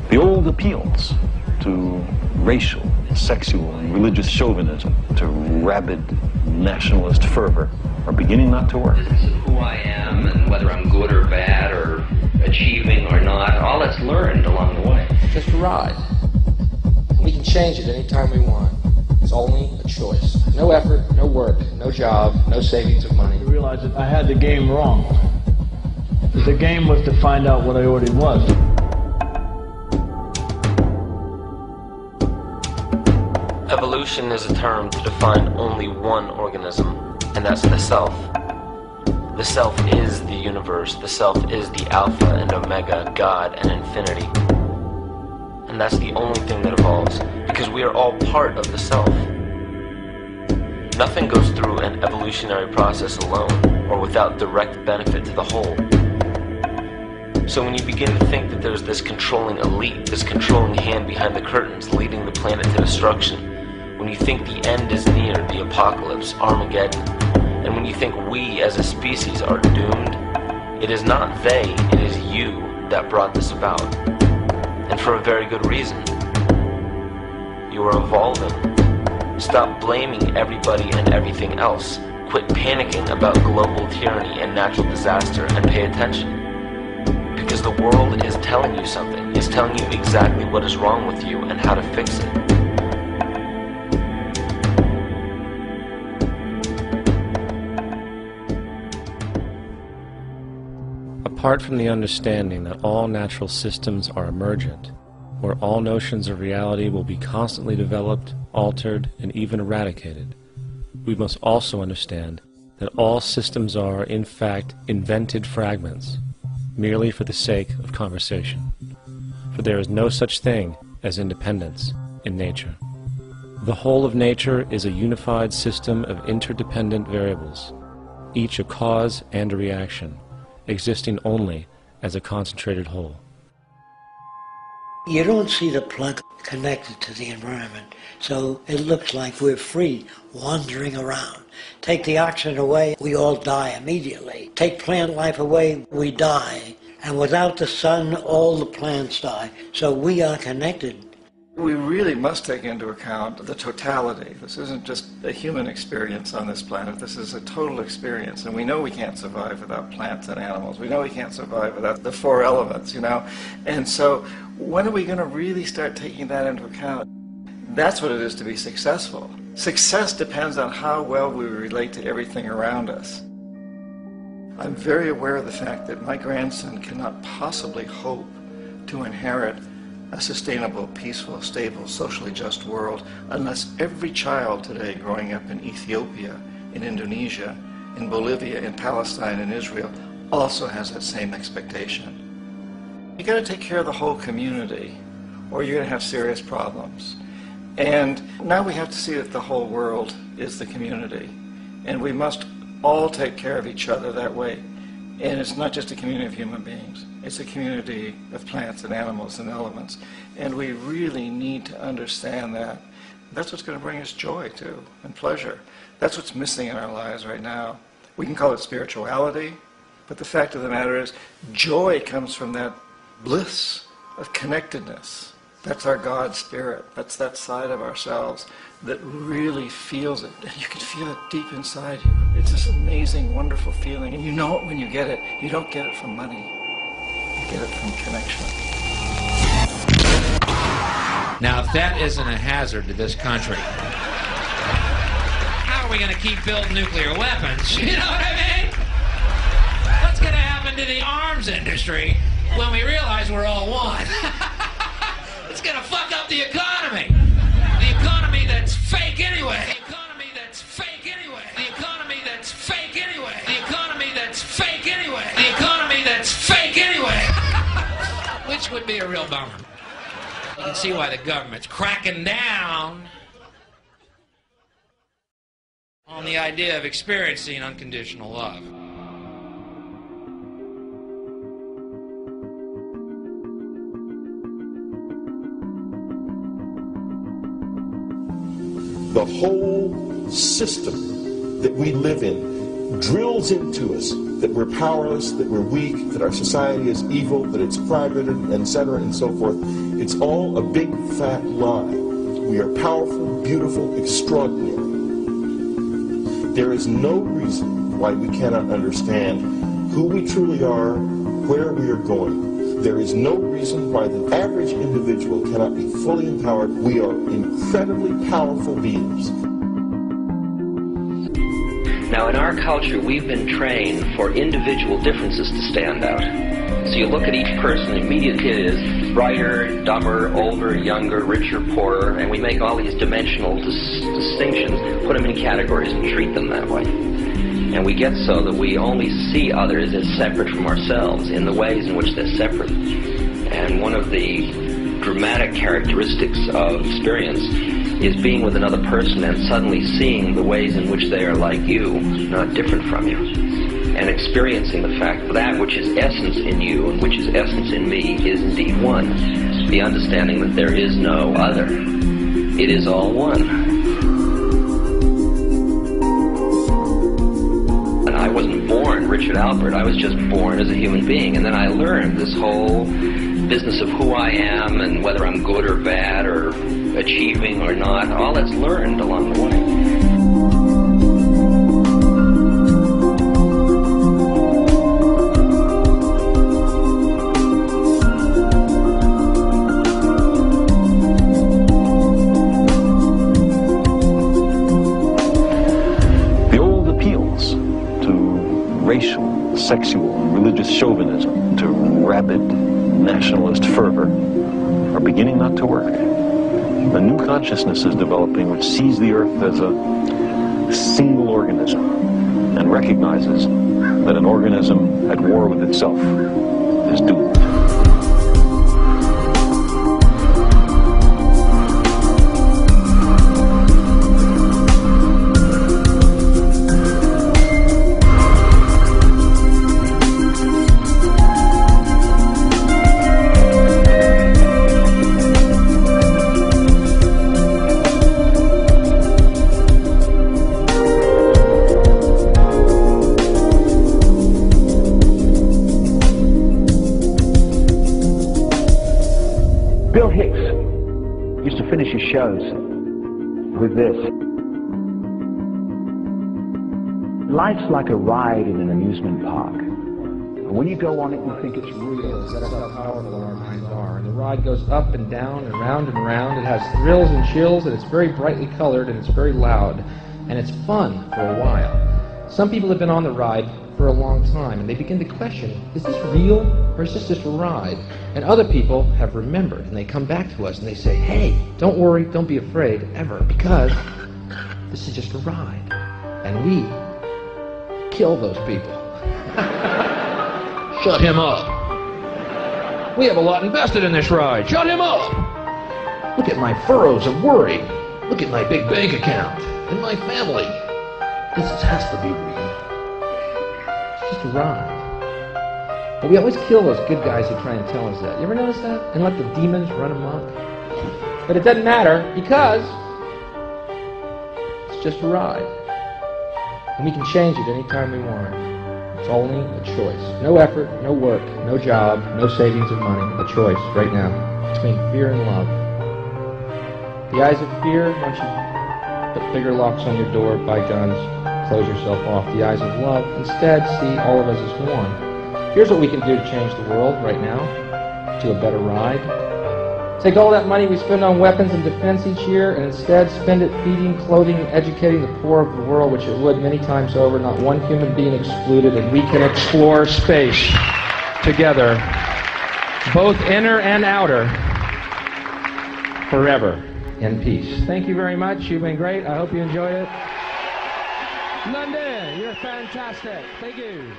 The old appeals to racial, sexual, and religious chauvinism, to rabid nationalist fervor, are beginning not to work. This is who I am and whether I'm good or bad or achieving or not, all that's learned along the way. Just a ride. We can change it anytime we want. It's only a choice. No effort, no work, no job, no savings of money. I realized that I had the game wrong. That the game was to find out what I already was. Evolution is a term to define only one organism, and that's the self. The self is the universe. The self is the alpha and omega, God and infinity. And that's the only thing that evolves, because we are all part of the self. Nothing goes through an evolutionary process alone, or without direct benefit to the whole. So when you begin to think that there's this controlling elite, this controlling hand behind the curtains leading the planet to destruction, when you think the end is near, the apocalypse, Armageddon, and when you think we as a species are doomed, it is not they, it is you that brought this about. And for a very good reason. You are evolving. Stop blaming everybody and everything else. Quit panicking about global tyranny and natural disaster and pay attention. Because the world is telling you something. It's telling you exactly what is wrong with you and how to fix it. Apart from the understanding that all natural systems are emergent, where all notions of reality will be constantly developed, altered, and even eradicated, we must also understand that all systems are, in fact, invented fragments, merely for the sake of conversation. For there is no such thing as independence in nature. The whole of nature is a unified system of interdependent variables, each a cause and a reaction, existing only as a concentrated whole. You don't see the plug connected to the environment, so it looks like we're free, wandering around. Take the oxygen away, we all die immediately. Take plant life away, we die. And without the sun, all the plants die. So we are connected. We really must take into account the totality. This isn't just a human experience on this planet. This is a total experience. And we know we can't survive without plants and animals. We know we can't survive without the four elements, you know. And so when are we going to really start taking that into account? That's what it is to be successful. Success depends on how well we relate to everything around us. I'm very aware of the fact that my grandson cannot possibly hope to inherit a sustainable, peaceful, stable, socially just world unless every child today growing up in Ethiopia, in Indonesia, in Bolivia, in Palestine, in Israel also has that same expectation. You got to take care of the whole community or you're going to have serious problems. And now we have to see that the whole world is the community. And we must all take care of each other that way. And it's not just a community of human beings. It's a community of plants and animals and elements. And we really need to understand that. That's what's going to bring us joy, too, and pleasure. That's what's missing in our lives right now. We can call it spirituality, but the fact of the matter is, joy comes from that bliss of connectedness. That's our God spirit. That's that side of ourselves that really feels it. And you can feel it deep inside you. It's this amazing, wonderful feeling. And you know it when you get it. You don't get it from money. You get it from connection. Now, if that isn't a hazard to this country, how are we going to keep building nuclear weapons? You know what I mean? What's going to happen to the arms industry when we realize we're all one? It's going to fuck up the economy. The economy that's fake anyway. The economy that's fake anyway. The economy that's fake anyway. The economy that's fake anyway. The economy that's fake anyway. Which would be a real bummer. You can see why the government's cracking down on the idea of experiencing unconditional love. the whole system that we live in drills into us that we're powerless, that we're weak, that our society is evil, that it's private, etc., and so forth. It's all a big fat lie. We are powerful, beautiful, extraordinary. There is no reason why we cannot understand who we truly are, where we are going. There is no reason why the average individual cannot be fully empowered. We are incredibly powerful beings. Now, in our culture, we've been trained for individual differences to stand out. So you look at each person, immediately it is brighter, dumber, older, younger, richer, poorer, and we make all these dimensional distinctions, put them in categories and treat them that way. And we get so that we only see others as separate from ourselves in the ways in which they're separate. And one of the dramatic characteristics of experience is being with another person and suddenly seeing the ways in which they are like you, not different from you. And experiencing the fact that that which is essence in you and which is essence in me is indeed one. The understanding that there is no other. It is all one. And I wasn't born Richard Albert. I was just born as a human being. And then I learned this whole business of who I am and whether I'm good or bad or achieving or not. All that's learned along the way. Racial, sexual, and religious chauvinism, to rabid nationalist fervor, are beginning not to work. A new consciousness is developing which sees the earth as a single organism and recognizes that an organism at war with itself is doomed. Finish your shows with this. Life's like a ride in an amusement park. And when you go on it, you think it's real. That's how powerful our minds are. And the ride goes up and down and round and round. It has thrills and chills, and it's very brightly colored, and it's very loud. And it's fun for a while. Some people have been on the ride for a long time, and they begin to question, is this real, or is this just a ride? And other people have remembered, and they come back to us, and they say, hey, don't worry, don't be afraid, ever, because this is just a ride. And we kill those people. Shut him up. We have a lot invested in this ride. Shut him up. Look at my furrows of worry. Look at my big bank account and my family. This has to be real. Just a ride. But we always kill those good guys who try and tell us that. You ever notice that? And let the demons run amok? But it doesn't matter because it's just a ride. And we can change it anytime we want. It's only a choice. No effort, no work, no job, no savings of money. A choice right now between fear and love. The eyes of fear want you to put bigger locks on your door, buy guns, close yourself off. The eyes of love instead see all of us as one. Here's what we can do to change the world right now to a better ride. Take all that money we spend on weapons and defense each year and instead spend it feeding, clothing, and educating the poor of the world, which it would many times over, not one human being excluded, and we can explore space together, both inner and outer, forever in peace. Thank you very much. You've been great. I hope you enjoyed it. London, you're fantastic. Thank you.